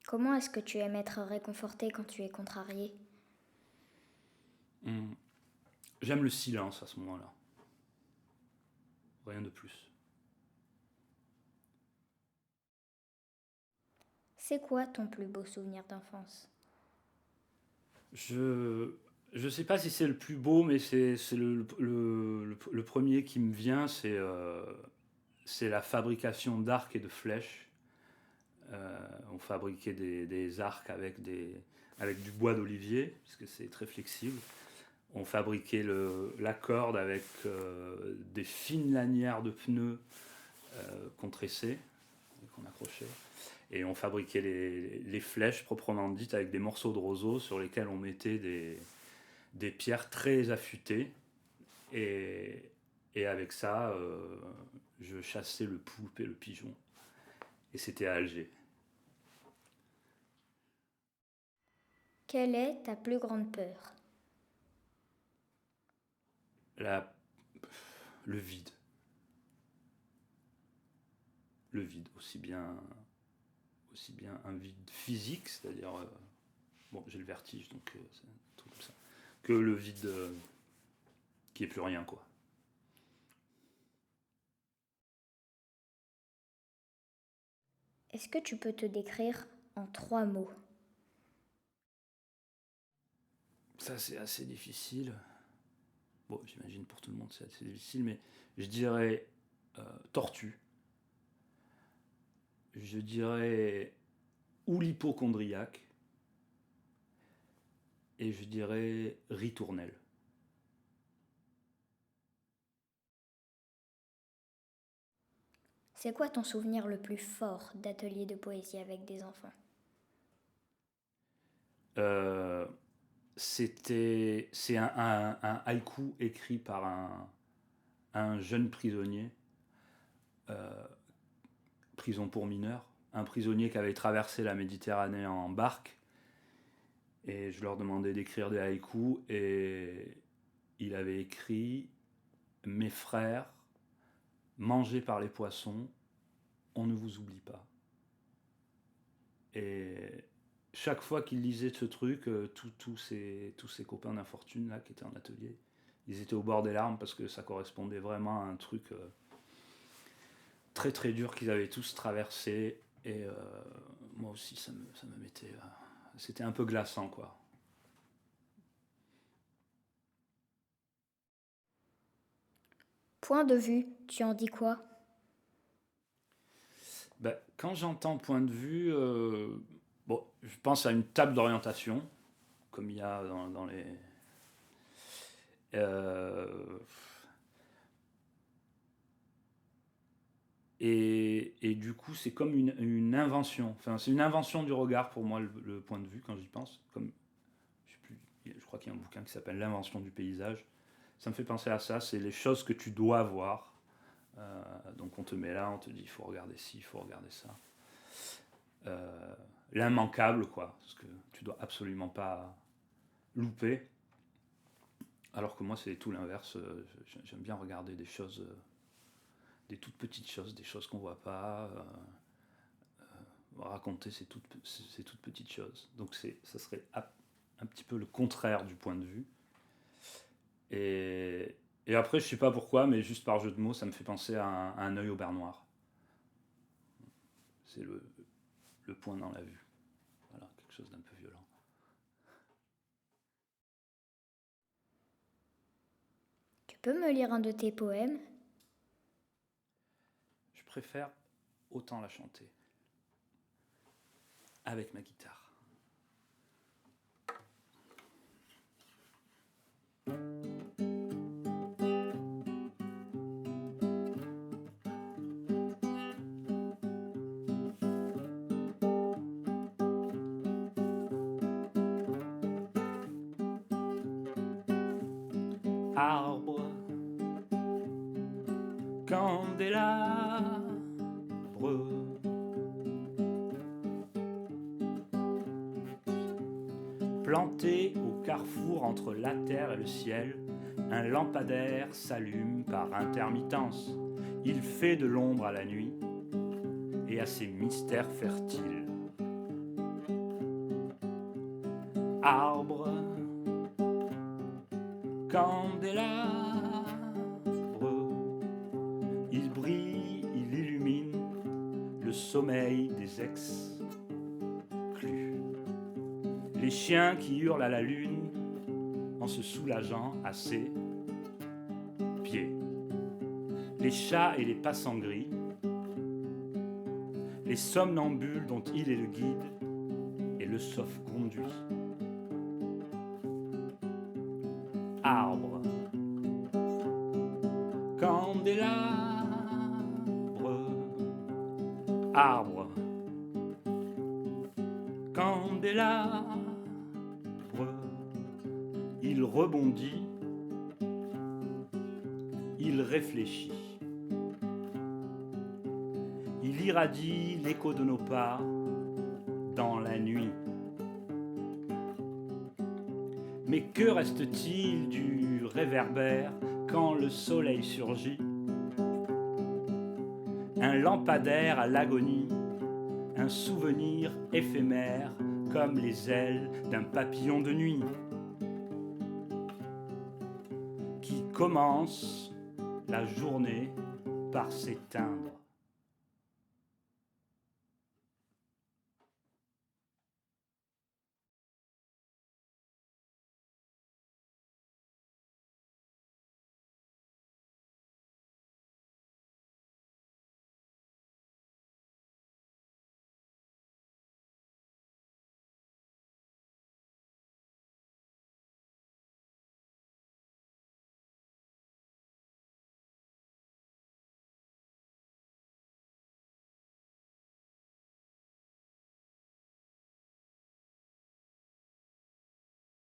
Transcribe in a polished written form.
Comment est-ce que tu aimes être réconforté quand tu es contrarié? Hum, J'aime le silence à ce moment-là. Rien de plus. C'est quoi ton plus beau souvenir d'enfance? Je je sais pas si c'est le plus beau, mais c'est le premier qui me vient, c'est la fabrication d'arcs et de flèches. On fabriquait des arcs avec du bois d'olivier, parce que c'est très flexible. On fabriquait la corde avec des fines lanières de pneus qu'on tressait, qu'on accrochait. Et on fabriquait les flèches proprement dites avec des morceaux de roseau sur lesquels on mettait des pierres très affûtées. Et, et avec ça, je chassais le poulpe et le pigeon. Et c'était à Alger. Quelle est ta plus grande peur? La, le vide. Le vide, aussi bien un vide physique, c'est-à-dire, bon, j'ai le vertige, donc c'est un truc comme ça, que le vide qui est plus rien, quoi. Est-ce que tu peux te décrire en 3 mots? Ça, c'est assez difficile. Bon, j'imagine pour tout le monde, c'est assez difficile, mais je dirais tortue. Je dirais oulipochondriaque. Et je dirais ritournelle. C'est quoi ton souvenir le plus fort d'atelier de poésie avec des enfants? Euh, c'est un haïku écrit par un jeune prisonnier, euh, prison pour mineurs, un prisonnier qui avait traversé la Méditerranée en barque. Et je leur demandais d'écrire des haïkus et il avait écrit: Mes frères, mangés par les poissons, on ne vous oublie pas. Et chaque fois qu'il lisait ce truc, tous ses copains d'infortune là, qui étaient en atelier, ils étaient au bord des larmes parce que ça correspondait vraiment à un truc très très dur qu'ils avaient tous traversé. Et moi aussi, ça me mettait. C'était un peu glaçant, quoi. Point de vue, tu en dis quoi? Ben, quand j'entends point de vue, bon, je pense à une table d'orientation, comme il y a dans les. Euh, et du coup, c'est comme une invention. Enfin, c'est une invention du regard pour moi, le point de vue, quand j'y pense. Comme, je sais plus, je crois qu'il y a un bouquin qui s'appelle L'invention du paysage. Ça me fait penser à ça. C'est les choses que tu dois voir. Donc on te met là, on te dit il faut regarder ci, il faut regarder ça. Euh, L'immanquable, quoi. Ce que tu dois absolument pas louper. Alors que moi, c'est tout l'inverse. J'aime bien regarder des choses, des toutes petites choses, des choses qu'on voit pas. Raconter ces toutes petites choses. Donc ça serait un petit peu le contraire du point de vue. Et, et après, je sais pas pourquoi, mais juste par jeu de mots, ça me fait penser à un œil au beurre noir. C'est le point dans la vue. Voilà, quelque chose d'un peu violent. Tu peux me lire un de tes poèmes? Je préfère autant la chanter avec ma guitare. Arbre, candélabre, planté au carrefour entre la terre et le ciel, un lampadaire s'allume par intermittence. Il fait de l'ombre à la nuit et à ses mystères fertiles. Arbre, candélabre, il brille, il illumine le sommeil des exclus. Les chiens qui hurlent à la lune en se soulageant à ses pieds. Les chats et les passants gris, les somnambules dont il est le guide et le sauf-conduit. Arbre, candélabre, arbre, candélabre, il rebondit, il réfléchit. Il irradie l'écho de nos pas dans la nuit. Mais que reste-t-il du réverbère quand le soleil surgit? Un lampadaire à l'agonie, un souvenir éphémère comme les ailes d'un papillon de nuit qui commence la journée par s'éteindre.